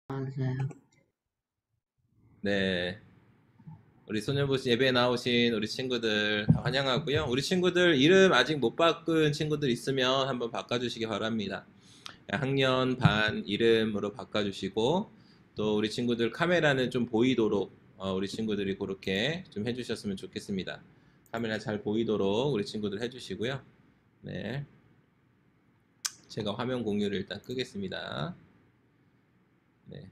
맞아요. 네, 우리 소년부시 예배에 나오신 우리 친구들 다 환영하고요. 우리 친구들 이름 아직 못 바꾼 친구들 있으면 한번 바꿔주시기 바랍니다. 학년 반 이름으로 바꿔주시고 또 우리 친구들 카메라는 좀 보이도록 우리 친구들이 그렇게 좀 해주셨으면 좋겠습니다. 카메라 잘 보이도록 우리 친구들 해주시고요. 네, 제가 화면 공유를 일단 끄겠습니다. 네.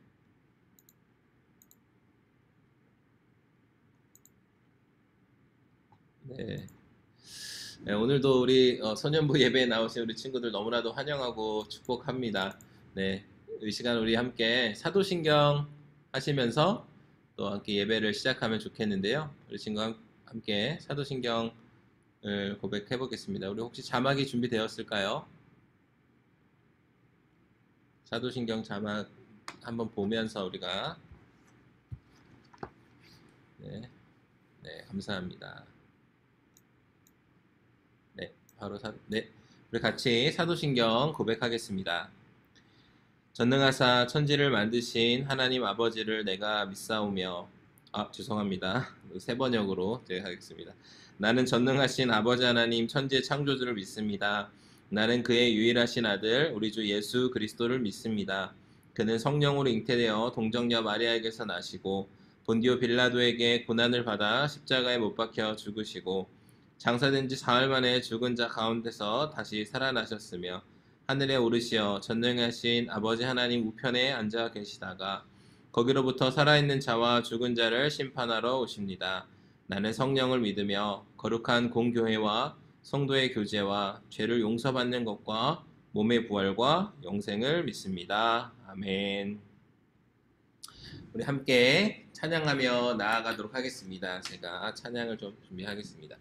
네. 네, 오늘도 우리 소년부 예배에 나오신 우리 친구들 너무나도 환영하고 축복합니다. 네, 이 시간 우리 함께 사도신경 하시면서 또 함께 예배를 시작하면 좋겠는데요. 우리 친구 함께 사도신경을 고백해 보겠습니다. 우리 혹시 자막이 준비되었을까요? 사도신경 자막 한번 보면서 우리가 네, 네, 감사합니다. 네, 바로 네, 우리 같이 사도신경 고백하겠습니다. 전능하사 천지를 만드신 하나님 아버지를 내가 믿사오며 죄송합니다. 세 번역으로 제가 하겠습니다. 나는 전능하신 아버지 하나님 천지 창조주를 믿습니다. 나는 그의 유일하신 아들 우리 주 예수 그리스도를 믿습니다. 그는 성령으로 잉태되어 동정녀 마리아에게서 나시고 본디오 빌라도에게 고난을 받아 십자가에 못 박혀 죽으시고 장사된 지 사흘 만에 죽은 자 가운데서 다시 살아나셨으며 하늘에 오르시어 전능하신 아버지 하나님 우편에 앉아 계시다가 거기로부터 살아있는 자와 죽은 자를 심판하러 오십니다. 나는 성령을 믿으며 거룩한 공교회와 성도의 교제와 죄를 용서받는 것과 몸의 부활과 영생을 믿습니다. 아멘. 우리 함께 찬양하며 나아가도록 하겠습니다. 제가 찬양을 좀 준비하겠습니다.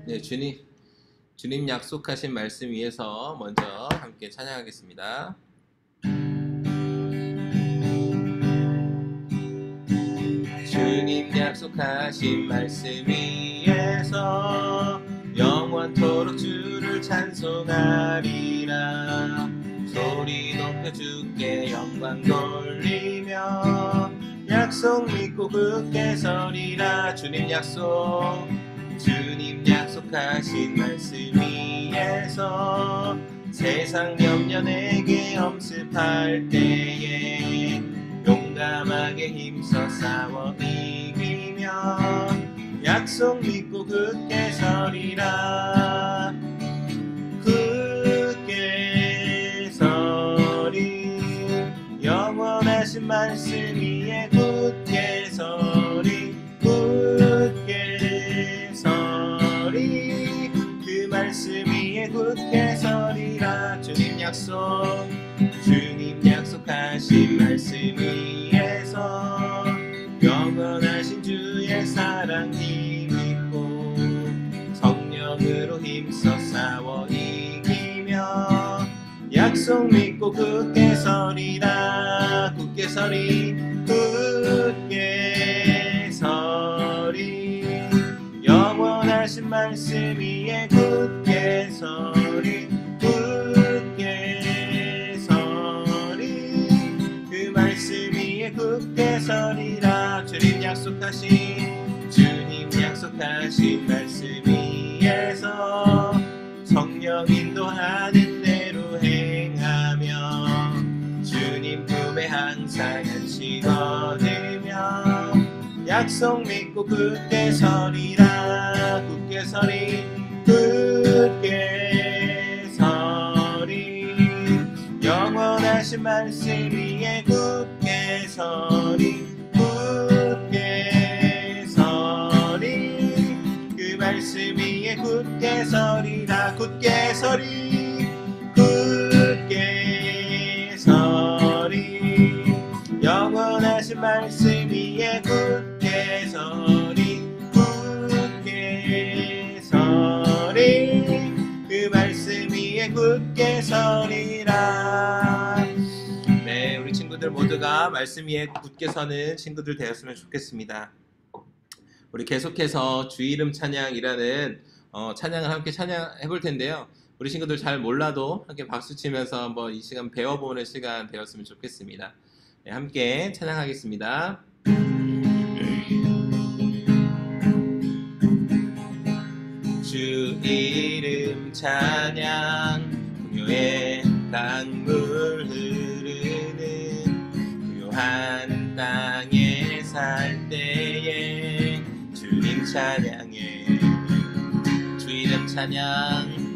네, 주님 약속하신 말씀 위에서 먼저 함께 찬양하겠습니다. 주님 약속하신 말씀 위에서 영원토록 주를 찬송하리라. 소리 높여 주께 영광 돌리며 약속 믿고 굳게 서리라. 주님 약속하신 말씀 위에서 세상 염려 내게 엄습할 때에 용감하게 힘써 싸워 이기며 약속 믿고 굳게 서리라. 굳게 서리 영원하신 말씀 위에 굳게 서리. 굳게 서리 그 말씀 위에 굳게 서리라. 주님 약속하신 말씀 위에서 영원하신 주의 사랑 힘있고 성령으로 힘써 싸워 이기며 약속 믿고 굳게 서리라. 굳게 서리 굳게 서리 영원하신 말씀 위에 굳게 서리. 굳게 서리라. 주님 약속하신 말씀 위에서 성령 인도하는 대로 행하며 주님 품에 항상 안식 얻으며 약속 믿고 굳게 서리라. 굳게 서리 굳게 서리 영원하신 말씀 위에 굳게 서리. 굳게 서리 그 말씀 위에 굳게 서리라. 굳게 서리 굳게 서리 영원하신 말씀 위에 굳게 서리. 굳게 서리 그 말씀 위에 굳게 서리라. 네, 우리 친구들 모두가 말씀 위에 굳게 서는 친구들 되었으면 좋겠습니다. 우리 계속해서 주 이름 찬양이라는 찬양을 함께 찬양해 볼 텐데요. 우리 친구들 잘 몰라도 함께 박수 치면서 한번 이 시간 배워보는 시간 되었으면 좋겠습니다. 네, 함께 찬양하겠습니다. 주 이름 찬양 풍요의 강물 흐르는 고요한 땅에 살 때에 주님 찬양해 주 이름 찬양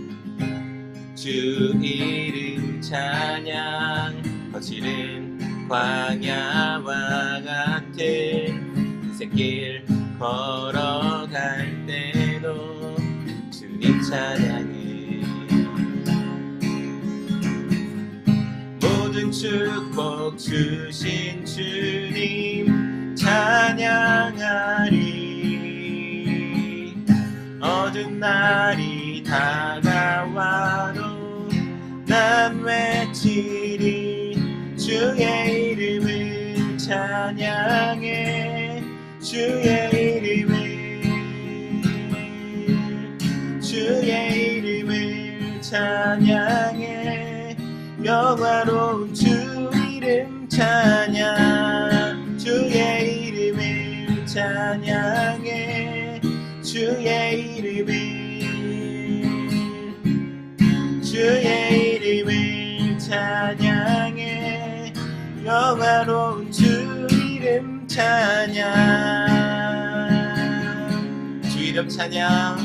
주 이름 찬양 거칠은 광야와 같은 인생길 걸어갈 때도 주님 찬양해 모든 축복 주신 주님 찬양하리 어두운 날이 다가와도 난 외치리 주의 이름을 찬양해 주의 이름을 찬양해 영화로운 주 이름 찬양 주의 이름을 찬양해 주의 이름을 찬양해 영화로운 주 이름 찬양 주 이름 찬양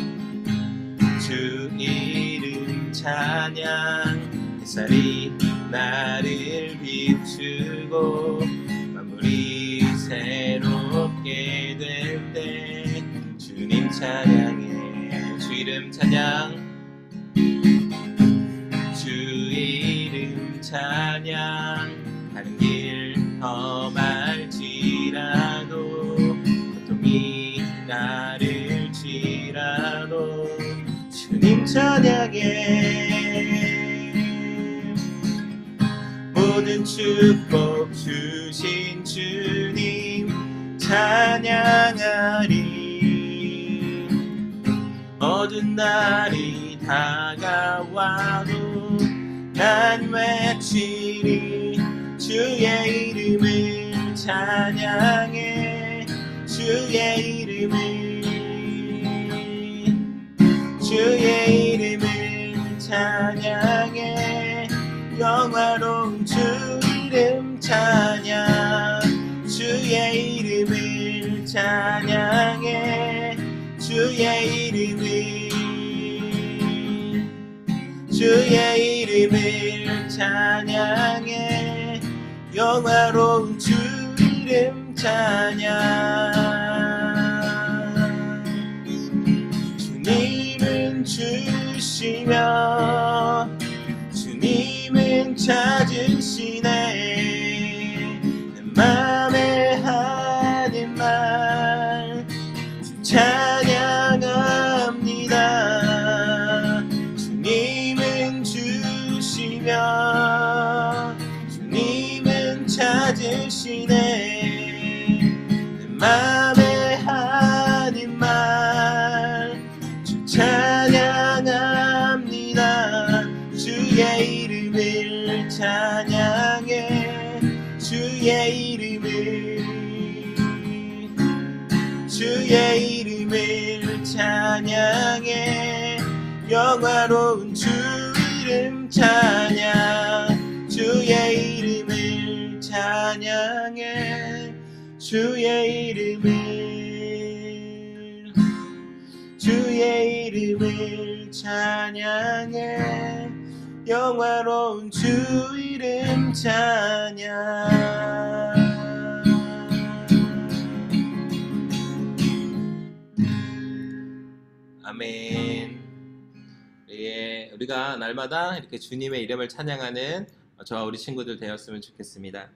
주 이름 찬양 햇살이 나를 비추고 만물이 새롭게 될 때 주님 찬양해 주 이름 찬양 주 이름 찬양 가는 길 험할지라도 고통이 나를 치라도 주님 찬양해 모든 축복 주신 주님 찬양하리 어두운 날이 다가와도 난 외치리 주의 이름을 찬양해 주의 이름을 찬양해 영화로운 주 이름 찬양 주의 이름을 찬양해 주의 이름을 찬양해 영화로운 주 이름 찬양 주님은 주시며 주님은 찾으시네 내 맘에 하는 말 찬양합니다 주님은 주시며 주님은 찾으시네 내 맘에 하는 말 주 찬양합니다 주의 이름을 찬양해 주의 이름을 찬양해 영화로운 주 이름 찬양 주의 이름을 찬양해 주의 이름을 찬양해 영화로운 주 이름 찬양 아멘. 예, 우리가 날마다 이렇게 주님의 이름을 찬양하는 저와 우리 친구들 되었으면 좋겠습니다.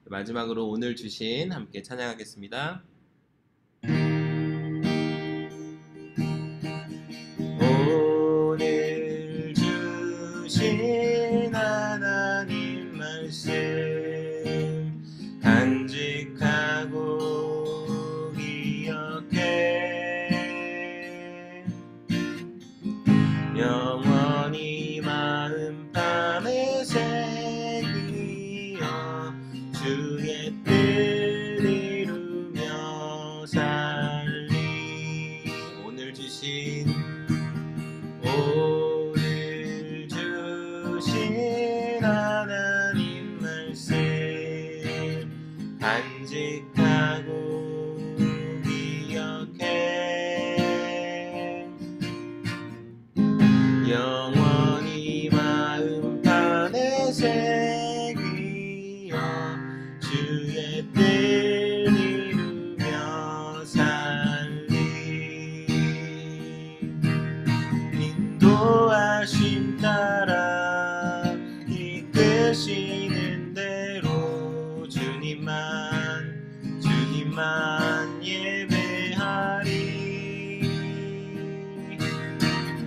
마지막으로 오늘 주신 함께 찬양하겠습니다. 오늘 주신 하나님 말씀 간직하고 기억해 주신 오늘 주신 하나님 말씀 간직하고 기억해 영원히 마음판에 새기어 주의 뜻 이루며 살리 인도하심 따라 이끄시는 대로 주님만 예배하리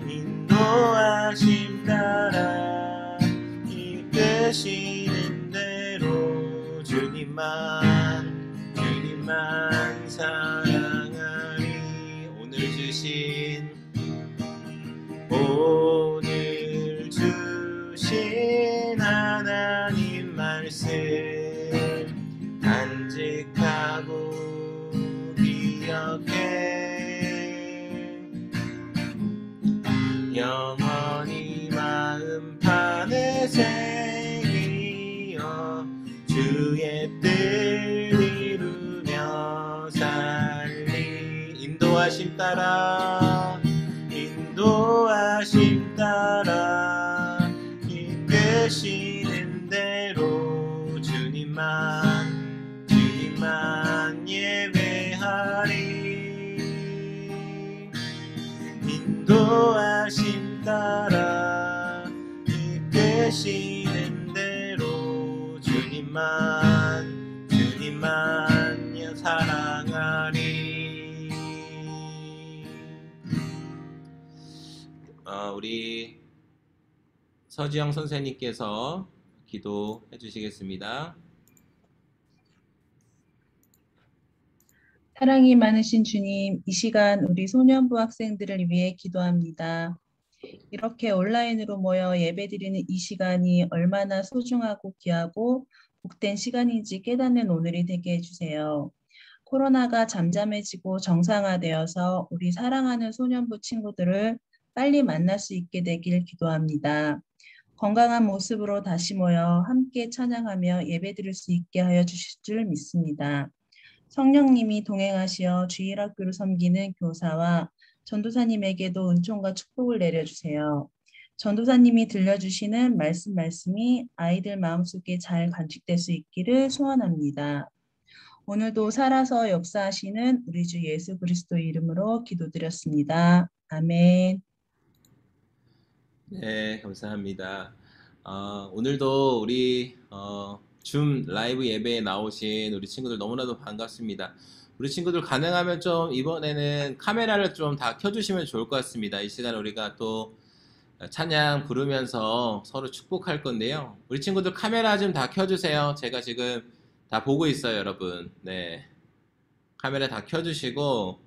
인도하심 따라 이끄시는 대로 주님만 사랑하리 오늘 주신 하나님 말씀 간직하고 기억해 영원히 마음판에 새기어 주의 뜻 이루며 살리 인도하심 따라 이끄시는 대로 주님만 예배하리 인도하심 따라 이끄시는 대로 주님만 사랑하리. 우리 서지영 선생님께서 기도해 주시겠습니다. 사랑이 많으신 주님, 이 시간 우리 소년부 학생들을 위해 기도합니다. 이렇게 온라인으로 모여 예배드리는 이 시간이 얼마나 소중하고 귀하고 복된 시간인지 깨닫는 오늘이 되게 해주세요. 코로나가 잠잠해지고 정상화되어서 우리 사랑하는 소년부 친구들을 빨리 만날 수 있게 되길 기도합니다. 건강한 모습으로 다시 모여 함께 찬양하며 예배드릴 수 있게 하여 주실 줄 믿습니다. 성령님이 동행하시어 주일학교를 섬기는 교사와 전도사님에게도 은총과 축복을 내려주세요. 전도사님이 들려주시는 말씀이 아이들 마음속에 잘 간직될 수 있기를 소원합니다. 오늘도 살아서 역사하시는 우리 주 예수 그리스도 이름으로 기도드렸습니다. 아멘. 네, 감사합니다. 오늘도 우리 줌 라이브 예배에 나오신 우리 친구들 너무나도 반갑습니다. 우리 친구들 가능하면 좀 이번에는 카메라를 좀 다 켜주시면 좋을 것 같습니다. 이 시간 우리가 또 찬양 부르면서 서로 축복할 건데요. 우리 친구들 카메라 좀 다 켜주세요. 제가 지금 다 보고 있어요, 여러분. 네, 카메라 다 켜주시고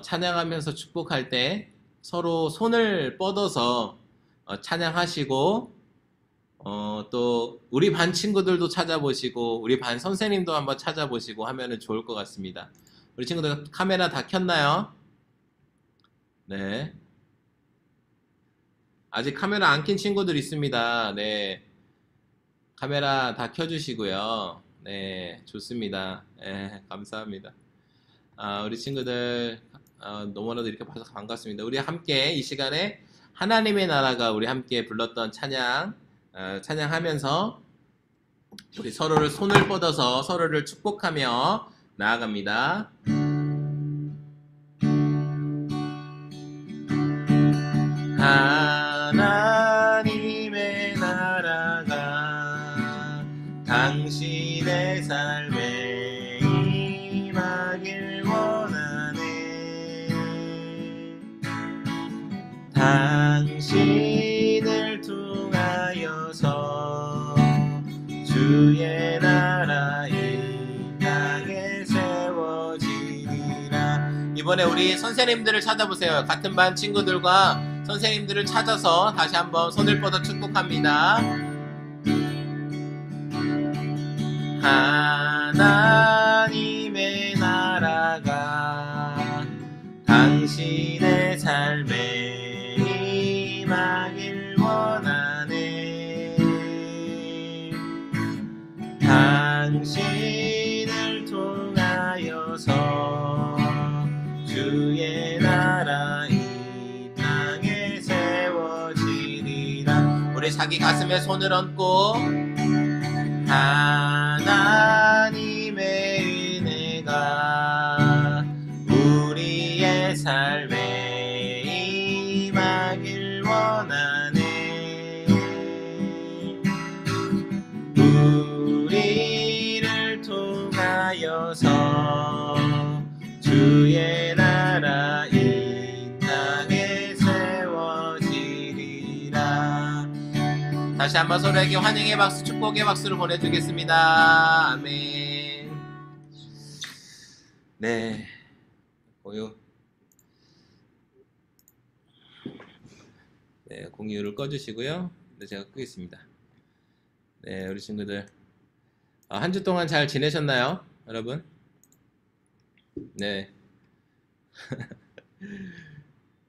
찬양하면서 축복할 때 서로 손을 뻗어서 찬양하시고 또 우리 반 친구들도 찾아보시고 우리 반 선생님도 한번 찾아보시고 하면은 좋을 것 같습니다. 우리 친구들 카메라 다 켰나요? 네. 아직 카메라 안 킨 친구들 있습니다. 네. 카메라 다 켜주시고요. 네, 좋습니다. 네, 감사합니다. 우리 친구들 너무나도 이렇게 봐서 반갑습니다. 우리 함께 이 시간에 하나님의 나라가 우리 함께 불렀던 찬양하면서 우리 서로를 손을 뻗어서 서로를 축복하며 나아갑니다. 하나님의 나라가 당신의 삶에 임하길 원하네. 당신을 통하여서 주의 나라 이 땅에 세워지리라. 이번에 우리 선생님들을 찾아보세요. 같은 반 친구들과 선생님들을 찾아서 다시 한번 손을 뻗어 축복합니다. 하나님의 나라가 당신의 삶에 임하길 원하네. 당신을 통하여서 주의 나라 이 땅에 세워지리라. 우리 자기 가슴에 손을 얹고 하나님의 은혜가 우리의 삶에 임하길 원하네. 우리를 통하여서 주의 나라 이 땅에 세워지리라. 다시 한번 서로에게 환영의 박수, 축복의 박수를 보내주겠습니다. 아멘. 네, 공유를 꺼주시고요. 네, 제가 끄겠습니다. 네, 우리 친구들 한 주 동안 잘 지내셨나요, 여러분? 네.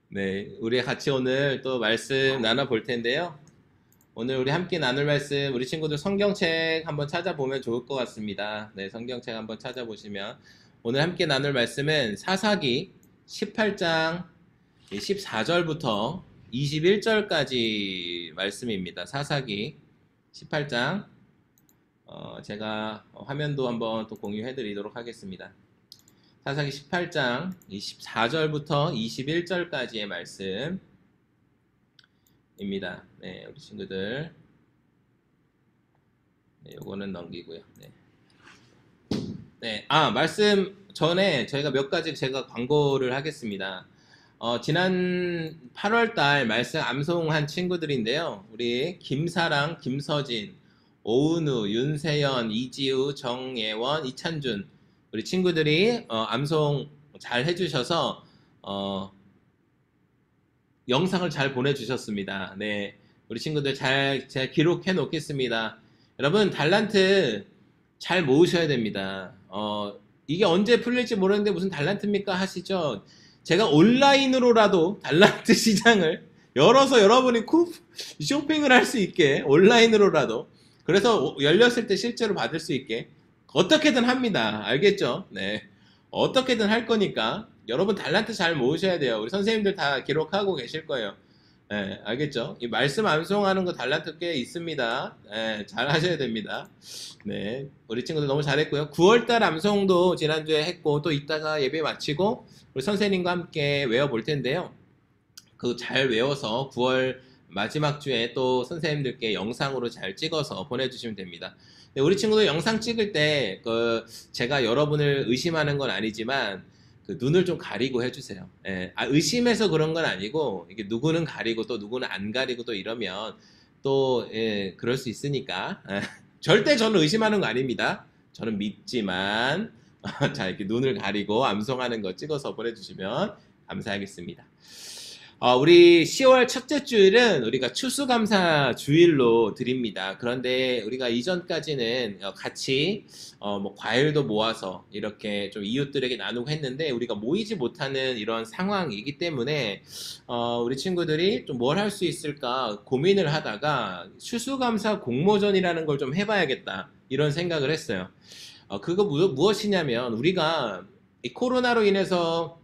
네, 우리 같이 오늘 또 말씀 나눠볼 텐데요. 오늘 우리 함께 나눌 말씀, 우리 친구들 성경책 한번 찾아보면 좋을 것 같습니다. 네, 성경책 한번 찾아보시면 오늘 함께 나눌 말씀은 사사기 18장 14절부터 21절까지 말씀입니다. 사사기 18장 제가 화면도 한번 또 공유해 드리도록 하겠습니다. 사사기 18장 24절부터 21절까지의 말씀입니다. 네, 우리 친구들 요거는 넘기고요. 네, 말씀 전에 저희가 몇 가지 제가 광고를 하겠습니다. 지난 8월달 말씀 암송한 친구들인데요. 우리 김사랑, 김서진, 오은우, 윤세연, 이지우, 정예원, 이찬준 우리 친구들이 암송 잘 해주셔서 영상을 잘 보내주셨습니다. 네, 우리 친구들 제가 기록해 놓겠습니다. 여러분 달란트 잘 모으셔야 됩니다. 이게 언제 풀릴지 모르는데 무슨 달란트입니까 하시죠? 제가 온라인으로라도 달란트 시장을 열어서 여러분이 쇼핑을 할 수 있게 온라인으로라도, 그래서 열렸을 때 실제로 받을 수 있게 어떻게든 합니다. 알겠죠? 네, 어떻게든 할 거니까 여러분 달란트 잘 모으셔야 돼요. 우리 선생님들 다 기록하고 계실 거예요. 네, 알겠죠? 이 말씀 암송하는 거 달란트 꽤 있습니다. 네, 잘 하셔야 됩니다. 네, 우리 친구들 너무 잘했고요. 9월달 암송도 지난주에 했고 또 이따가 예배 마치고 우리 선생님과 함께 외워볼 텐데요. 그 잘 외워서 9월 마지막 주에 또 선생님들께 영상으로 잘 찍어서 보내주시면 됩니다. 네, 우리 친구들 영상 찍을 때 제가 여러분을 의심하는 건 아니지만 눈을 좀 가리고 해주세요. 예, 의심해서 그런 건 아니고 이게 누구는 가리고 또 누구는 안 가리고 또 이러면 또 그럴 수 있으니까 절대 저는 의심하는 거 아닙니다. 저는 믿지만 자, 이렇게 눈을 가리고 암송하는 거 찍어서 보내주시면 감사하겠습니다. 우리 10월 첫째 주일은 우리가 추수감사 주일로 드립니다. 그런데 우리가 이전까지는 같이 뭐 과일도 모아서 이렇게 좀 이웃들에게 나누고 했는데 우리가 모이지 못하는 이런 상황이기 때문에 우리 친구들이 좀 뭘 할 수 있을까 고민을 하다가 추수감사 공모전이라는 걸 좀 해봐야겠다 이런 생각을 했어요. 그거 무엇이냐면 우리가 이 코로나로 인해서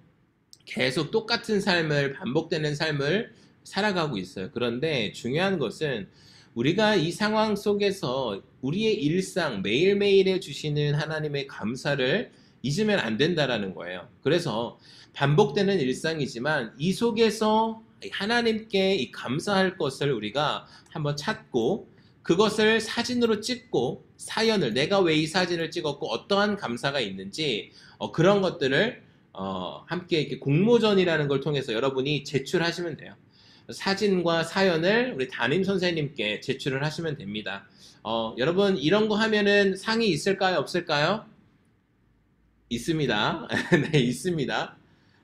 계속 똑같은 삶을, 반복되는 삶을 살아가고 있어요. 그런데 중요한 것은 우리가 이 상황 속에서 우리의 일상, 매일매일에 주시는 하나님의 감사를 잊으면 안 된다라는 거예요. 그래서 반복되는 일상이지만 이 속에서 하나님께 이 감사할 것을 우리가 한번 찾고 그것을 사진으로 찍고 사연을, 내가 왜 이 사진을 찍었고 어떠한 감사가 있는지 그런 것들을 함께 이렇게 공모전이라는 걸 통해서 여러분이 제출하시면 돼요. 사진과 사연을 우리 담임 선생님께 제출을 하시면 됩니다. 여러분 이런 거 하면은 상이 있을까요? 없을까요? 있습니다. 네, 있습니다.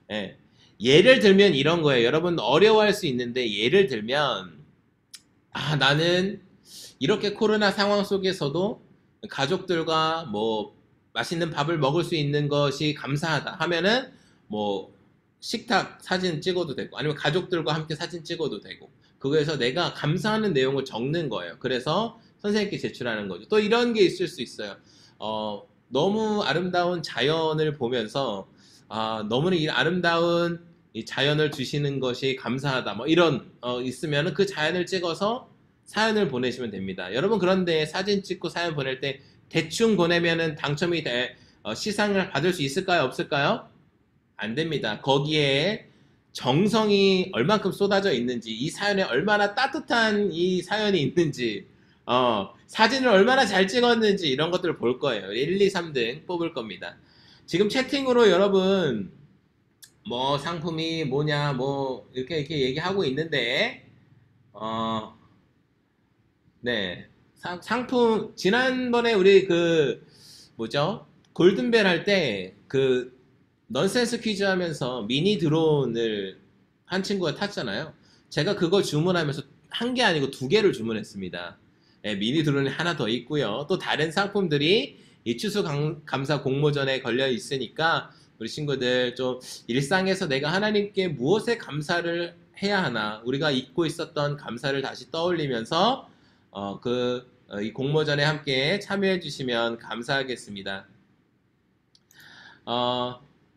네. 예를 들면 이런 거예요. 여러분 어려워할 수 있는데 예를 들면 나는 이렇게 코로나 상황 속에서도 가족들과 뭐 맛있는 밥을 먹을 수 있는 것이 감사하다 하면은 뭐 식탁 사진 찍어도 되고 아니면 가족들과 함께 사진 찍어도 되고 그거에서 내가 감사하는 내용을 적는 거예요. 그래서 선생님께 제출하는 거죠. 또 이런 게 있을 수 있어요. 너무 아름다운 자연을 보면서 너무나 이 아름다운 이 자연을 주시는 것이 감사하다. 뭐 이런 있으면 그 자연을 찍어서 사연을 보내시면 됩니다. 여러분 그런데 사진 찍고 사연 보낼 때 대충 보내면은 당첨이 될 시상을 받을 수 있을까요? 없을까요? 안 됩니다. 거기에 정성이 얼만큼 쏟아져 있는지, 이 사연에 얼마나 따뜻한 이 사연이 있는지, 사진을 얼마나 잘 찍었는지 이런 것들을 볼 거예요. 1, 2, 3등 뽑을 겁니다. 지금 채팅으로 여러분 뭐 상품이 뭐냐 뭐 이렇게 얘기하고 있는데 네. 상품 지난번에 우리 그 뭐죠? 골든벨 할 때 그 넌센스 퀴즈 하면서 미니 드론을 한 친구가 탔잖아요. 제가 그거 주문하면서 한 개 아니고 두 개를 주문했습니다. 네, 미니 드론이 하나 더 있고요. 또 다른 상품들이 이 추수감사 공모전에 걸려 있으니까 우리 친구들 좀 일상에서 내가 하나님께 무엇에 감사를 해야 하나 우리가 잊고 있었던 감사를 다시 떠올리면서 이 공모전에 함께 참여해 주시면 감사하겠습니다.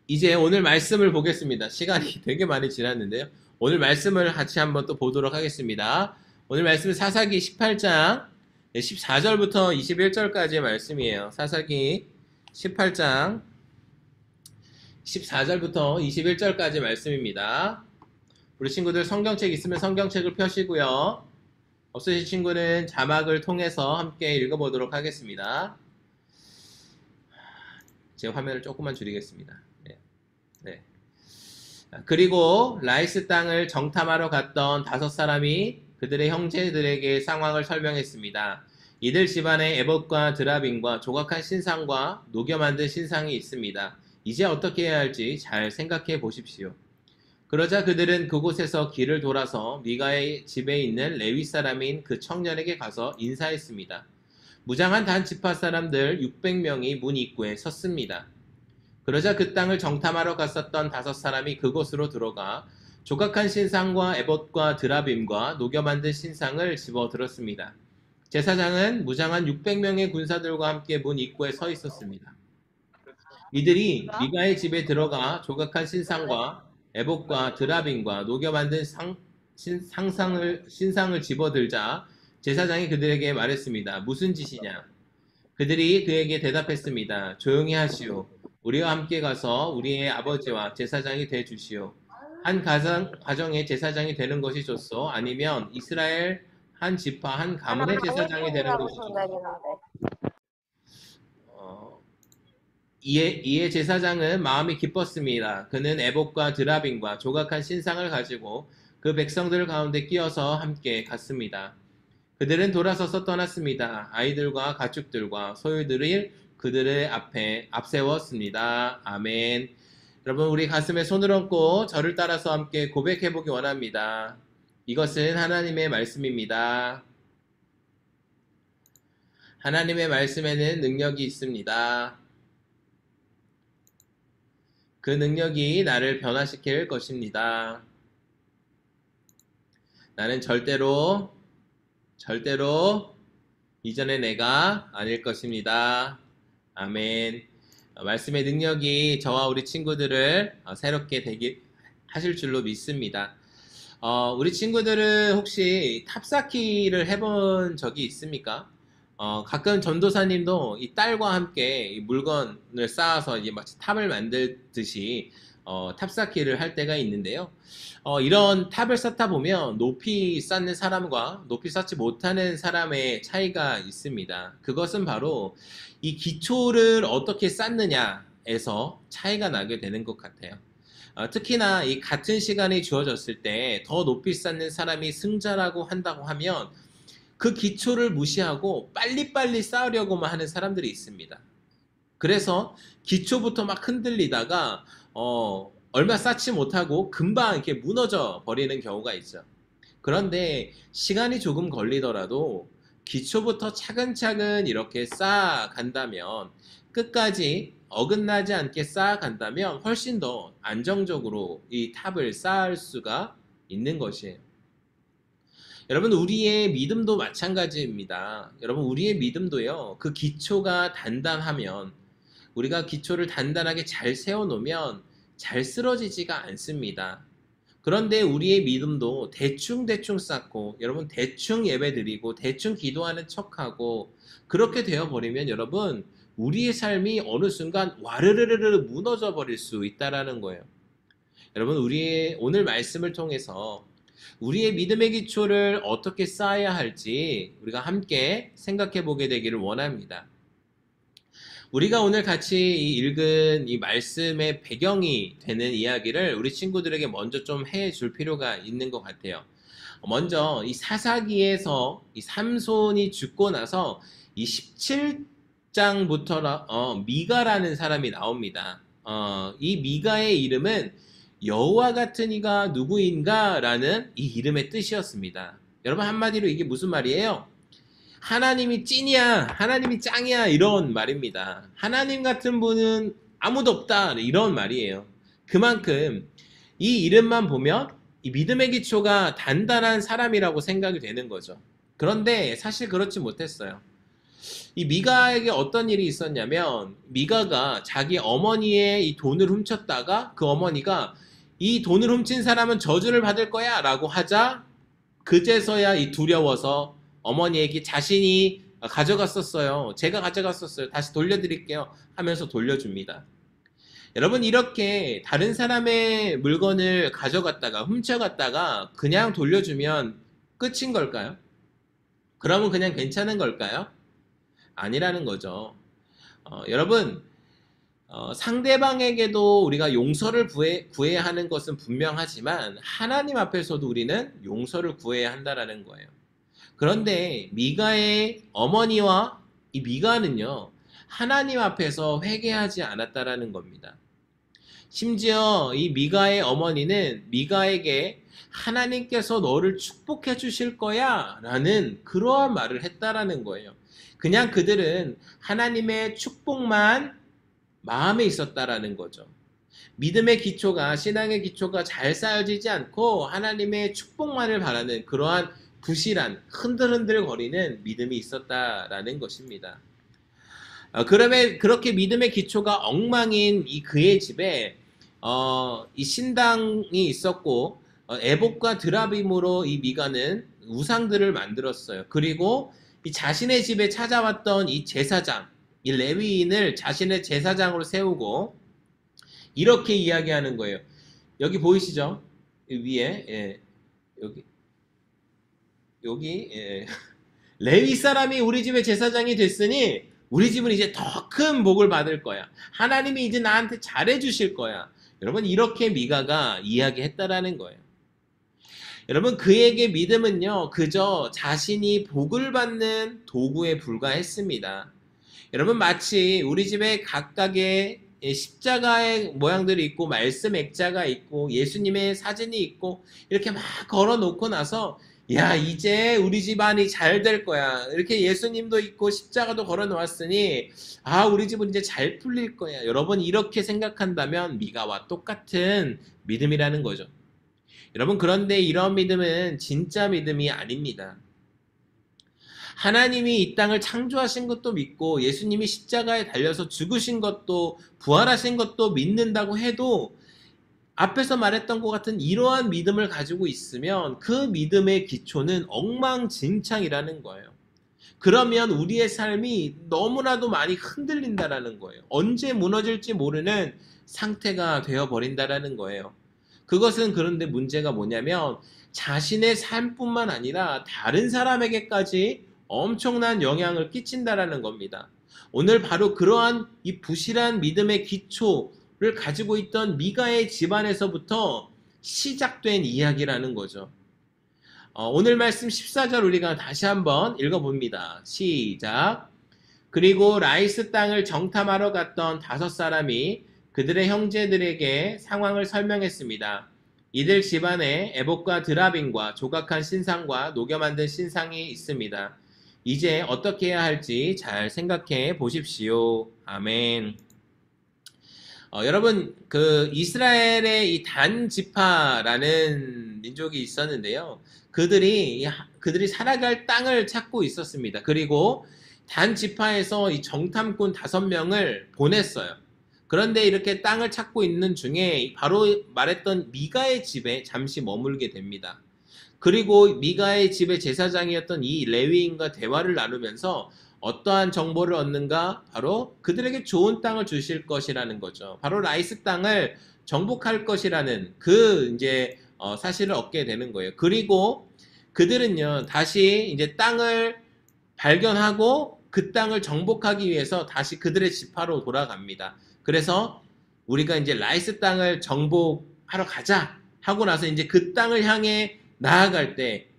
이제 오늘 말씀을 보겠습니다. 시간이 되게 많이 지났는데요. 오늘 말씀을 같이 한번 또 보도록 하겠습니다. 오늘 말씀은 사사기 18장 14절부터 21절까지의 말씀이에요. 사사기 18장 14절부터 21절까지 말씀입니다. 우리 친구들 성경책 있으면 성경책을 펴시고요. 없으신 친구는 자막을 통해서 함께 읽어보도록 하겠습니다. 제 화면을 조금만 줄이겠습니다. 네. 그리고 라이스 땅을 정탐하러 갔던 5사람이 그들의 형제들에게 상황을 설명했습니다. 이들 집안에 에봇과 드라빔과 조각한 신상과 녹여 만든 신상이 있습니다. 이제 어떻게 해야 할지 잘 생각해 보십시오. 그러자 그들은 그곳에서 길을 돌아서 미가의 집에 있는 레위 사람인 그 청년에게 가서 인사했습니다. 무장한 단 지파 사람들 600명이 문 입구에 섰습니다. 그러자 그 땅을 정탐하러 갔었던 5사람이 그곳으로 들어가 조각한 신상과 에봇과 드라빔과 녹여 만든 신상을 집어 들었습니다. 제사장은 무장한 600명의 군사들과 함께 문 입구에 서 있었습니다. 이들이 미가의 집에 들어가 조각한 신상과 에봇과 드라빔과 녹여 만든 신상을 집어들자 제사장이 그들에게 말했습니다. 무슨 짓이냐? 그들이 그에게 대답했습니다. 조용히 하시오. 우리와 함께 가서 우리의 아버지와 제사장이 돼 주시오. 한 가정의 제사장이 되는 것이 좋소. 아니면 이스라엘 한 지파 한 가문의 제사장이 되는 것이 좋소. 이에 제사장은 마음이 기뻤습니다. 그는 에봇과 드라빔과 조각한 신상을 가지고 그 백성들 가운데 끼어서 함께 갔습니다. 그들은 돌아서서 떠났습니다. 아이들과 가축들과 소유들을 그들의 앞에 앞세웠습니다. 아멘. 여러분 우리 가슴에 손을 얹고 저를 따라서 함께 고백해 보기 원합니다. 이것은 하나님의 말씀입니다. 하나님의 말씀에는 능력이 있습니다. 그 능력이 나를 변화시킬 것입니다. 나는 절대로 이전의 내가 아닐 것입니다. 아멘. 말씀의 능력이 저와 우리 친구들을 새롭게 되게 하실 줄로 믿습니다. 우리 친구들은 혹시 탑쌓기를 해본 적이 있습니까? 가끔 전도사님도 이 딸과 함께 이 물건을 쌓아서 이제 마치 탑을 만들듯이 탑쌓기를 할 때가 있는데요. 이런 탑을 쌓다 보면 높이 쌓는 사람과 높이 쌓지 못하는 사람의 차이가 있습니다. 그것은 바로 이 기초를 어떻게 쌓느냐에서 차이가 나게 되는 것 같아요. 특히나 이 같은 시간이 주어졌을 때 더 높이 쌓는 사람이 승자라고 한다고 하면 그 기초를 무시하고 빨리빨리 쌓으려고만 하는 사람들이 있습니다. 그래서 기초부터 막 흔들리다가 얼마 쌓지 못하고 금방 이렇게 무너져 버리는 경우가 있죠. 그런데 시간이 조금 걸리더라도 기초부터 차근차근 이렇게 쌓아간다면 끝까지 어긋나지 않게 쌓아간다면 훨씬 더 안정적으로 이 탑을 쌓을 수가 있는 것이에요. 여러분, 우리의 믿음도 마찬가지입니다. 여러분, 우리의 믿음도요, 그 기초가 단단하면, 우리가 기초를 단단하게 잘 세워놓으면 잘 쓰러지지가 않습니다. 그런데 우리의 믿음도 대충대충 쌓고, 여러분, 대충 예배드리고 대충 기도하는 척하고 그렇게 되어버리면 여러분, 우리의 삶이 어느 순간 와르르르르 무너져 버릴 수 있다라는 거예요. 여러분, 우리의 오늘 말씀을 통해서 우리의 믿음의 기초를 어떻게 쌓아야 할지 우리가 함께 생각해 보게 되기를 원합니다. 우리가 오늘 같이 읽은 이 말씀의 배경이 되는 이야기를 우리 친구들에게 먼저 좀 해줄 필요가 있는 것 같아요. 먼저 이 사사기에서 이 삼손이 죽고 나서 이 17장부터 미가라는 사람이 나옵니다. 이 미가의 이름은 여호와 같은 이가 누구인가 라는 이 이름의 뜻이었습니다. 여러분, 한마디로 이게 무슨 말이에요? 하나님이 찐이야, 하나님이 짱이야, 이런 말입니다. 하나님 같은 분은 아무도 없다, 이런 말이에요. 그만큼 이 이름만 보면 이 믿음의 기초가 단단한 사람이라고 생각이 되는 거죠. 그런데 사실 그렇지 못했어요. 이 미가에게 어떤 일이 있었냐면, 미가가 자기 어머니의 이 돈을 훔쳤다가 그 어머니가 이 돈을 훔친 사람은 저주를 받을 거야 라고 하자, 그제서야 이 두려워서 어머니에게 자신이 가져갔었어요, 제가 가져갔었어요, 다시 돌려드릴게요 하면서 돌려줍니다. 여러분, 이렇게 다른 사람의 물건을 가져갔다가 훔쳐갔다가 그냥 돌려주면 끝인 걸까요? 그러면 그냥 괜찮은 걸까요? 아니라는 거죠. 여러분, 상대방에게도 우리가 용서를 구해야 하는 것은 분명하지만 하나님 앞에서도 우리는 용서를 구해야 한다는 거예요. 그런데 미가의 어머니와 이 미가는요, 하나님 앞에서 회개하지 않았다라는 겁니다. 심지어 이 미가의 어머니는 미가에게 하나님께서 너를 축복해 주실 거야 라는 그러한 말을 했다라는 거예요. 그냥 그들은 하나님의 축복만 마음에 있었다라는 거죠. 믿음의 기초가, 신앙의 기초가 잘 쌓여지지 않고 하나님의 축복만을 바라는 그러한 부실한 흔들흔들 거리는 믿음이 있었다라는 것입니다. 그러면 그렇게 믿음의 기초가 엉망인 이 그의 집에 이 신당이 있었고, 에봇과 드라빔으로 이 미가는 우상들을 만들었어요. 그리고 이 자신의 집에 찾아왔던 이 제사장, 이 레위인을 자신의 제사장으로 세우고 이렇게 이야기하는 거예요. 여기 보이시죠? 위에, 예, 여기, 예. 레위 사람이 우리 집의 제사장이 됐으니 우리 집은 이제 더 큰 복을 받을 거야. 하나님이 이제 나한테 잘해 주실 거야. 여러분, 이렇게 미가가 이야기했다라는 거예요. 여러분, 그에게 믿음은요, 그저 자신이 복을 받는 도구에 불과했습니다. 여러분, 마치 우리 집에 각각의 십자가의 모양들이 있고 말씀 액자가 있고 예수님의 사진이 있고 이렇게 막 걸어놓고 나서, 야, 이제 우리 집안이 잘 될 거야, 이렇게 예수님도 있고 십자가도 걸어놓았으니 우리 집은 이제 잘 풀릴 거야, 여러분, 이렇게 생각한다면 미가와 똑같은 믿음이라는 거죠. 여러분, 그런데 이런 믿음은 진짜 믿음이 아닙니다. 하나님이 이 땅을 창조하신 것도 믿고 예수님이 십자가에 달려서 죽으신 것도 부활하신 것도 믿는다고 해도 앞에서 말했던 것 같은 이러한 믿음을 가지고 있으면 그 믿음의 기초는 엉망진창이라는 거예요. 그러면 우리의 삶이 너무나도 많이 흔들린다라는 거예요. 언제 무너질지 모르는 상태가 되어버린다라는 거예요. 그것은, 그런데 문제가 뭐냐면 자신의 삶뿐만 아니라 다른 사람에게까지 엄청난 영향을 끼친다라는 겁니다. 오늘 바로 그러한 이 부실한 믿음의 기초를 가지고 있던 미가의 집안에서부터 시작된 이야기라는 거죠. 오늘 말씀 14절 우리가 다시 한번 읽어봅니다. 시작. 그리고 라이스 땅을 정탐하러 갔던 5사람이 그들의 형제들에게 상황을 설명했습니다. 이들 집안에 에봇과 드라빔과 조각한 신상과 녹여 만든 신상이 있습니다. 이제 어떻게 해야 할지 잘 생각해 보십시오. 아멘. 여러분, 그 이스라엘의 이 단 지파라는 민족이 있었는데요. 그들이 살아갈 땅을 찾고 있었습니다. 그리고 단 지파에서 이 정탐꾼 5명을 보냈어요. 그런데 이렇게 땅을 찾고 있는 중에 바로 말했던 미가의 집에 잠시 머물게 됩니다. 그리고 미가의 집의 제사장이었던 이 레위인과 대화를 나누면서 어떠한 정보를 얻는가? 바로 그들에게 좋은 땅을 주실 것이라는 거죠. 바로 라이스 땅을 정복할 것이라는 그 이제 사실을 얻게 되는 거예요. 그리고 그들은요, 다시 이제 땅을 발견하고 그 땅을 정복하기 위해서 다시 그들의 지파로 돌아갑니다. 그래서 우리가 이제 라이스 땅을 정복하러 가자 하고 나서 이제 그 땅을 향해 나아갈 때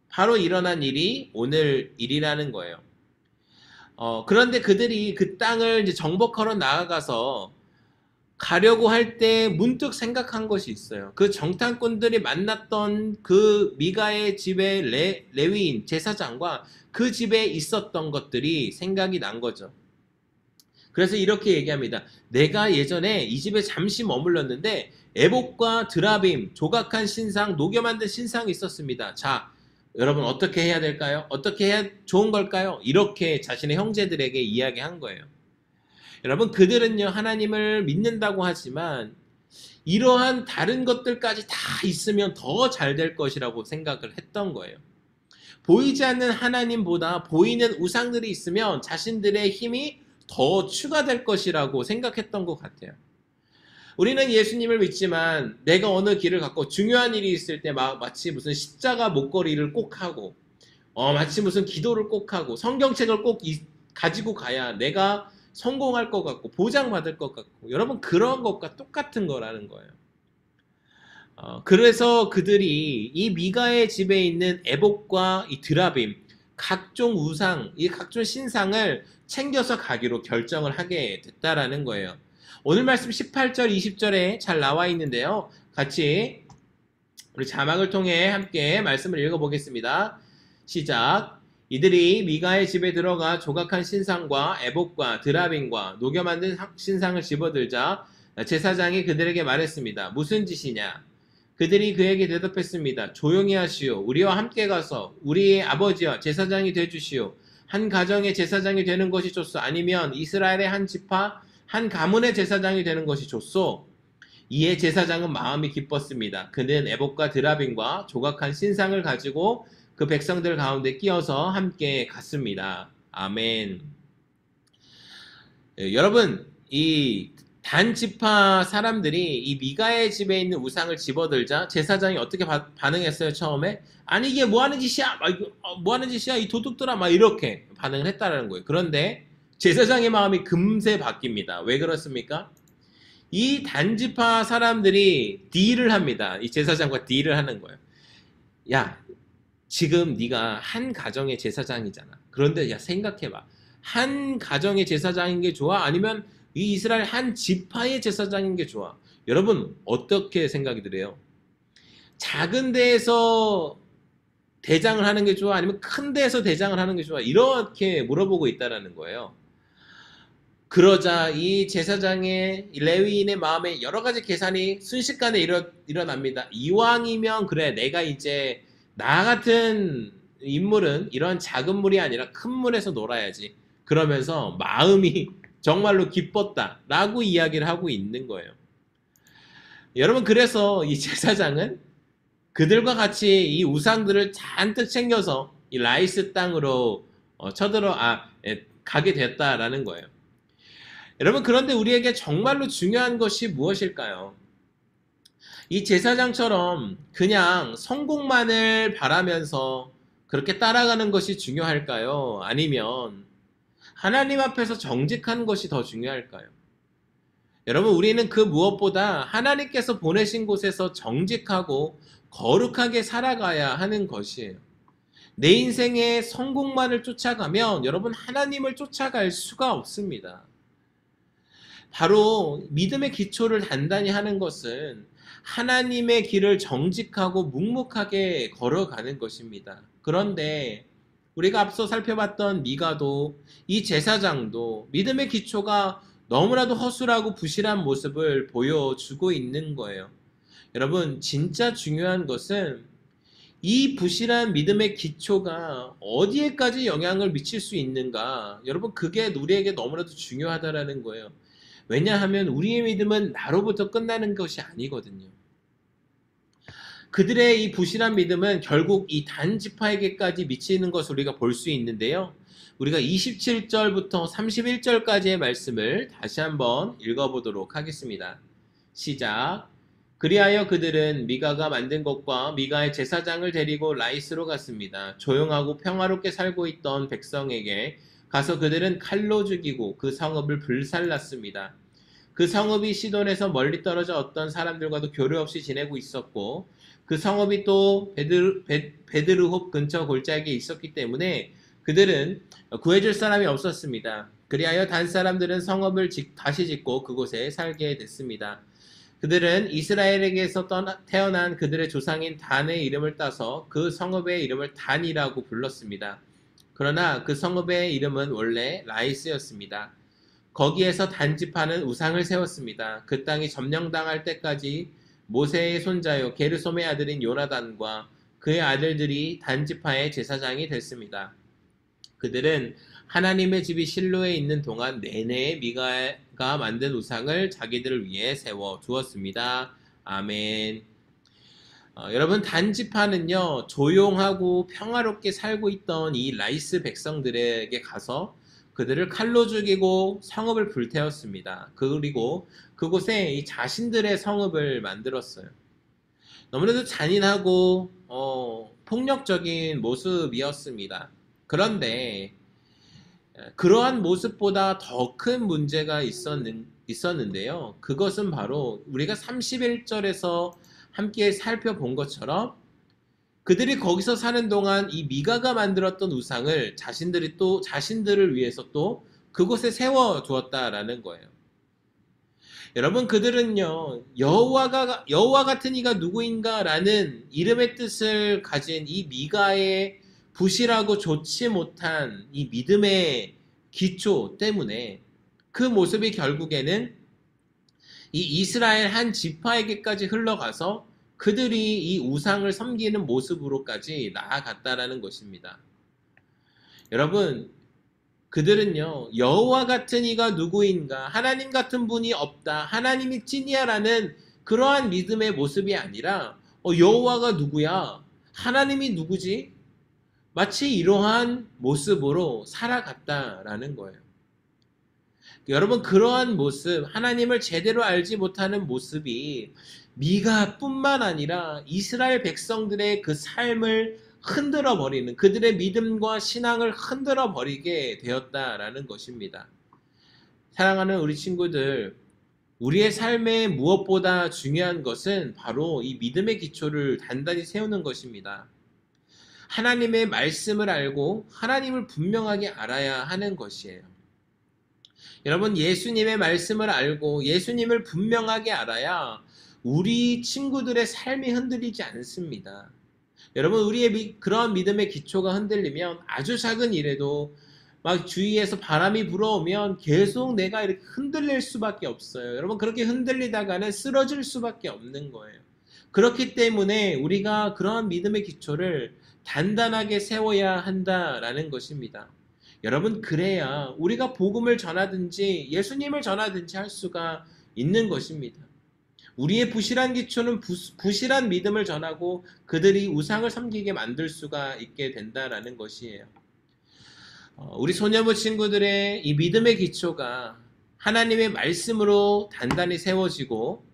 바로 일어난 일이 오늘 일이라는 거예요. 그런데 그들이 그 땅을 이제 정복하러 나아가서 가려고 할 때 문득 생각한 것이 있어요. 그 정탐꾼들이 만났던 그 미가의 집의 레위인 제사장과 그 집에 있었던 것들이 생각이 난 거죠. 그래서 이렇게 얘기합니다. 내가 예전에 이 집에 잠시 머물렀는데 에봇과 드라빔, 조각한 신상, 녹여 만든 신상이 있었습니다. 자, 여러분 어떻게 해야 될까요? 어떻게 해야 좋은 걸까요? 이렇게 자신의 형제들에게 이야기한 거예요. 여러분, 그들은요, 하나님을 믿는다고 하지만 이러한 다른 것들까지 다 있으면 더 잘 될 것이라고 생각을 했던 거예요. 보이지 않는 하나님보다 보이는 우상들이 있으면 자신들의 힘이 더 추가될 것이라고 생각했던 것 같아요. 우리는 예수님을 믿지만 내가 어느 길을 갖고 중요한 일이 있을 때 마치 무슨 십자가 목걸이를 꼭 하고 마치 무슨 기도를 꼭 하고 성경책을 꼭 가지고 가야 내가 성공할 것 같고 보장받을 것 같고 여러분 그런 것과 똑같은 거라는 거예요. 그래서 그들이 이 미가의 집에 있는 에봇과 이 드라빔 각종 우상, 이 각종 신상을 챙겨서 가기로 결정을 하게 됐다라는 거예요. 오늘 말씀 18절, 20절에 잘 나와 있는데요. 같이 우리 자막을 통해 함께 말씀을 읽어보겠습니다. 시작. 이들이 미가의 집에 들어가 조각한 신상과 에봇과 드라빔과 녹여 만든 신상을 집어들자 제사장이 그들에게 말했습니다. 무슨 짓이냐? 그들이 그에게 대답했습니다. 조용히 하시오. 우리와 함께 가서 우리의 아버지와 제사장이 되주시오. 한 가정의 제사장이 되는 것이 좋소. 아니면 이스라엘의 한 지파, 한 가문의 제사장이 되는 것이 좋소. 이에 제사장은 마음이 기뻤습니다. 그는 에봇과 드라빔과 조각한 신상을 가지고 그 백성들 가운데 끼어서 함께 갔습니다. 아멘. 여러분, 이 단지파 사람들이 이 미가의 집에 있는 우상을 집어들자 제사장이 어떻게 반응했어요? 처음에 아니 이게 뭐하는 짓이야? 뭐하는 짓이야? 이 도둑들아! 막 이렇게 반응을 했다라는 거예요. 그런데 제사장의 마음이 금세 바뀝니다. 왜 그렇습니까? 이 단지파 사람들이 딜을 합니다. 이 제사장과 딜을 하는 거예요. 야, 지금 네가 한 가정의 제사장이잖아. 그런데 야 생각해봐. 한 가정의 제사장인 게 좋아? 아니면 이 이스라엘 한 지파의 제사장인 게 좋아? 여러분 어떻게 생각이 들어요? 작은 데에서 대장을 하는 게 좋아? 아니면 큰 데에서 대장을 하는 게 좋아? 이렇게 물어보고 있다는 거예요. 그러자 이 제사장의 레위인의 마음에 여러 가지 계산이 순식간에 일어납니다. 이왕이면 그래 내가 이제 나 같은 인물은 이런 작은 물이 아니라 큰 물에서 놀아야지. 그러면서 마음이 정말로 기뻤다라고 이야기를 하고 있는 거예요. 여러분 그래서 이 제사장은 그들과 같이 이 우상들을 잔뜩 챙겨서 이 라이스 땅으로 가게 됐다라는 거예요. 여러분 그런데 우리에게 정말로 중요한 것이 무엇일까요? 이 제사장처럼 그냥 성공만을 바라면서 그렇게 따라가는 것이 중요할까요? 아니면 하나님 앞에서 정직한 것이 더 중요할까요? 여러분 우리는 그 무엇보다 하나님께서 보내신 곳에서 정직하고 거룩하게 살아가야 하는 것이에요. 내 인생의 성공만을 쫓아가면 여러분 하나님을 쫓아갈 수가 없습니다. 바로 믿음의 기초를 단단히 하는 것은 하나님의 길을 정직하고 묵묵하게 걸어가는 것입니다. 그런데 우리가 앞서 살펴봤던 미가도 이 제사장도 믿음의 기초가 너무나도 허술하고 부실한 모습을 보여주고 있는 거예요. 여러분, 진짜 중요한 것은 이 부실한 믿음의 기초가 어디에까지 영향을 미칠 수 있는가? 여러분, 그게 우리에게 너무나도 중요하다라는 거예요. 왜냐하면 우리의 믿음은 나로부터 끝나는 것이 아니거든요. 그들의 이 부실한 믿음은 결국 이 단지파에게까지 미치는 것을 우리가 볼 수 있는데요. 우리가 27절부터 31절까지의 말씀을 다시 한번 읽어보도록 하겠습니다. 시작. 그리하여 그들은 미가가 만든 것과 미가의 제사장을 데리고 라이스로 갔습니다. 조용하고 평화롭게 살고 있던 백성에게 가서 그들은 칼로 죽이고 그 성읍을 불살랐습니다. 그 성읍이 시돈에서 멀리 떨어져 어떤 사람들과도 교류 없이 지내고 있었고 그 성읍이 또 베드르홉 근처 골짜기에 있었기 때문에 그들은 구해줄 사람이 없었습니다. 그리하여 단 사람들은 성읍을 다시 짓고 그곳에 살게 됐습니다. 그들은 이스라엘에게서 태어난 그들의 조상인 단의 이름을 따서 그 성읍의 이름을 단이라고 불렀습니다. 그러나 그 성읍의 이름은 원래 라이스였습니다. 거기에서 단지파는 우상을 세웠습니다. 그 땅이 점령당할 때까지 모세의 손자요 게르솜의 아들인 요나단과 그의 아들들이 단지파의 제사장이 됐습니다. 그들은 하나님의 집이 실로에 있는 동안 내내 미가가 만든 우상을 자기들을 위해 세워 두었습니다. 아멘. 여러분, 단지파는요 조용하고 평화롭게 살고 있던 이 라이스 백성들에게 가서 그들을 칼로 죽이고 성읍을 불태웠습니다. 그리고 그곳에 이 자신들의 성읍을 만들었어요. 너무나도 잔인하고 폭력적인 모습이었습니다. 그런데 그러한 모습보다 더 큰 문제가 있었는데요. 그것은 바로 우리가 31절에서 함께 살펴본 것처럼 그들이 거기서 사는 동안 이 미가가 만들었던 우상을 자신들을 위해서 또 그곳에 세워 두었다라는 거예요. 여러분, 그들은요 여호와 같은 이가 누구인가라는 이름의 뜻을 가진 이 미가의 부실하고 좋지 못한 이 믿음의 기초 때문에 그 모습이 결국에는 이 이스라엘 한 지파에게까지 흘러가서 그들이 이 우상을 섬기는 모습으로까지 나아갔다라는 것입니다. 여러분, 그들은요 여호와 같은 이가 누구인가, 하나님 같은 분이 없다, 하나님이 찐이야라는 그러한 믿음의 모습이 아니라 여호와가 누구야, 하나님이 누구지, 마치 이러한 모습으로 살아갔다라는 거예요. 여러분, 그러한 모습, 하나님을 제대로 알지 못하는 모습이 미가뿐만 아니라 이스라엘 백성들의 그 삶을 흔들어 버리는, 그들의 믿음과 신앙을 흔들어 버리게 되었다라는 것입니다. 사랑하는 우리 친구들, 우리의 삶에 무엇보다 중요한 것은 바로 이 믿음의 기초를 단단히 세우는 것입니다. 하나님의 말씀을 알고 하나님을 분명하게 알아야 하는 것이에요. 여러분, 예수님의 말씀을 알고 예수님을 분명하게 알아야 우리 친구들의 삶이 흔들리지 않습니다. 여러분, 우리의 그런 믿음의 기초가 흔들리면 아주 작은 일에도 막 주위에서 바람이 불어오면 계속 내가 이렇게 흔들릴 수밖에 없어요. 여러분, 그렇게 흔들리다가는 쓰러질 수밖에 없는 거예요. 그렇기 때문에 우리가 그러한 믿음의 기초를 단단하게 세워야 한다라는 것입니다. 여러분, 그래야 우리가 복음을 전하든지 예수님을 전하든지 할 수가 있는 것입니다. 우리의 부실한 기초는 부실한 믿음을 전하고 그들이 우상을 섬기게 만들 수가 있게 된다라는 것이에요. 우리 소녀부 친구들의 이 믿음의 기초가 하나님의 말씀으로 단단히 세워지고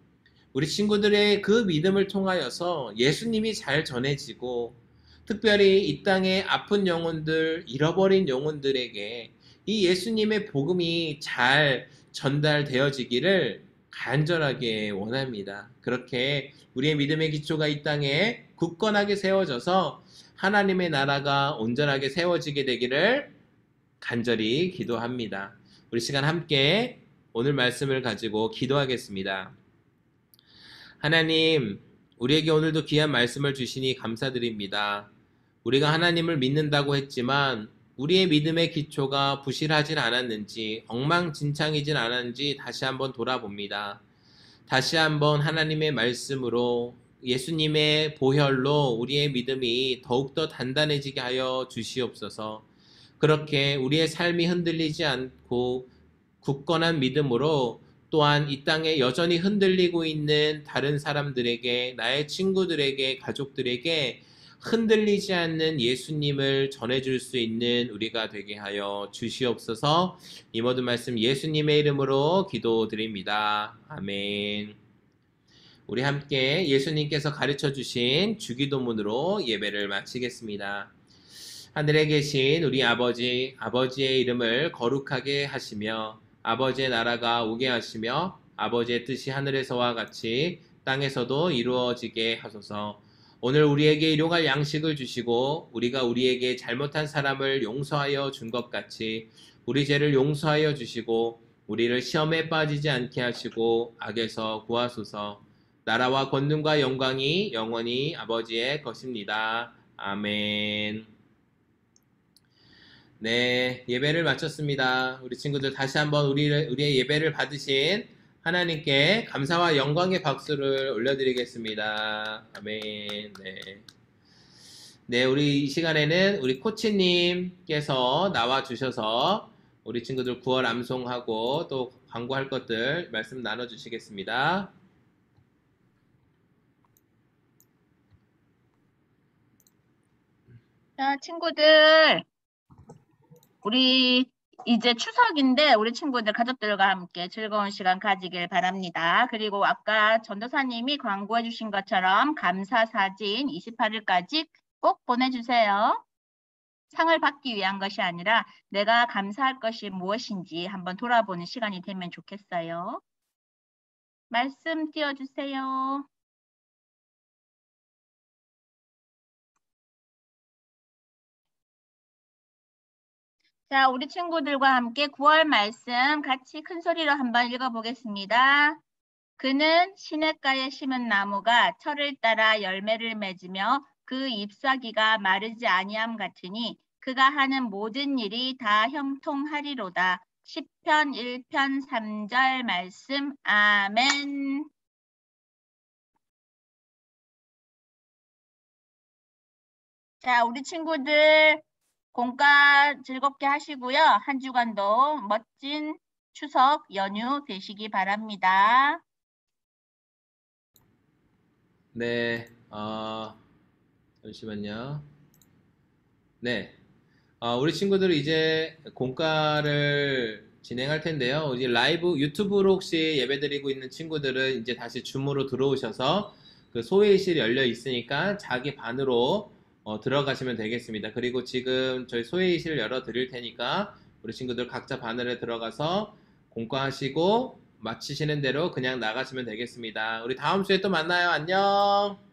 우리 친구들의 그 믿음을 통하여서 예수님이 잘 전해지고 특별히 이 땅의 아픈 영혼들, 잃어버린 영혼들에게 이 예수님의 복음이 잘 전달되어지기를 간절하게 원합니다. 그렇게 우리의 믿음의 기초가 이 땅에 굳건하게 세워져서 하나님의 나라가 온전하게 세워지게 되기를 간절히 기도합니다. 우리 시간 함께 오늘 말씀을 가지고 기도하겠습니다. 하나님, 우리에게 오늘도 귀한 말씀을 주시니 감사드립니다. 우리가 하나님을 믿는다고 했지만 우리의 믿음의 기초가 부실하진 않았는지, 엉망진창이진 않았는지 다시 한번 돌아봅니다. 다시 한번 하나님의 말씀으로 예수님의 보혈로 우리의 믿음이 더욱더 단단해지게 하여 주시옵소서. 그렇게 우리의 삶이 흔들리지 않고 굳건한 믿음으로 또한 이 땅에 여전히 흔들리고 있는 다른 사람들에게, 나의 친구들에게, 가족들에게 흔들리지 않는 예수님을 전해줄 수 있는 우리가 되게 하여 주시옵소서. 이 모든 말씀 예수님의 이름으로 기도드립니다. 아멘. 우리 함께 예수님께서 가르쳐 주신 주기도문으로 예배를 마치겠습니다. 하늘에 계신 우리 아버지, 아버지의 이름을 거룩하게 하시며 아버지의 나라가 오게 하시며 아버지의 뜻이 하늘에서와 같이 땅에서도 이루어지게 하소서. 오늘 우리에게 일용할 양식을 주시고 우리가 우리에게 잘못한 사람을 용서하여 준 것 같이 우리 죄를 용서하여 주시고 우리를 시험에 빠지지 않게 하시고 악에서 구하소서. 나라와 권능과 영광이 영원히 아버지의 것입니다. 아멘. 네, 예배를 마쳤습니다. 우리 친구들 다시 한번 우리의 예배를 받으신 하나님께 감사와 영광의 박수를 올려드리겠습니다. 아멘. 네. 네, 우리 이 시간에는 우리 코치님께서 나와주셔서 우리 친구들 구월 암송하고 또 광고할 것들 말씀 나눠주시겠습니다. 자, 친구들, 우리 이제 추석인데 우리 친구들 가족들과 함께 즐거운 시간 가지길 바랍니다. 그리고 아까 전도사님이 광고해 주신 것처럼 감사 사진 28일까지 꼭 보내주세요. 상을 받기 위한 것이 아니라 내가 감사할 것이 무엇인지 한번 돌아보는 시간이 되면 좋겠어요. 말씀 띄워주세요. 자, 우리 친구들과 함께 9월 말씀 같이 큰 소리로 한번 읽어보겠습니다. 그는 시냇가에 심은 나무가 철을 따라 열매를 맺으며 그 잎사귀가 마르지 아니함 같으니 그가 하는 모든 일이 다 형통하리로다. 시편 1편 3절 말씀. 아멘. 자, 우리 친구들 공과 즐겁게 하시고요. 한 주간도 멋진 추석 연휴 되시기 바랍니다. 네, 잠시만요. 네, 우리 친구들 이제 공과를 진행할 텐데요. 이제 라이브 유튜브로 혹시 예배드리고 있는 친구들은 이제 다시 줌으로 들어오셔서 그 소회의실이 열려 있으니까 자기 반으로 들어가시면 되겠습니다. 그리고 지금 저희 소회의실 열어 드릴 테니까 우리 친구들 각자 반으로 들어가서 공과하시고 마치시는 대로 그냥 나가시면 되겠습니다. 우리 다음 주에 또 만나요. 안녕.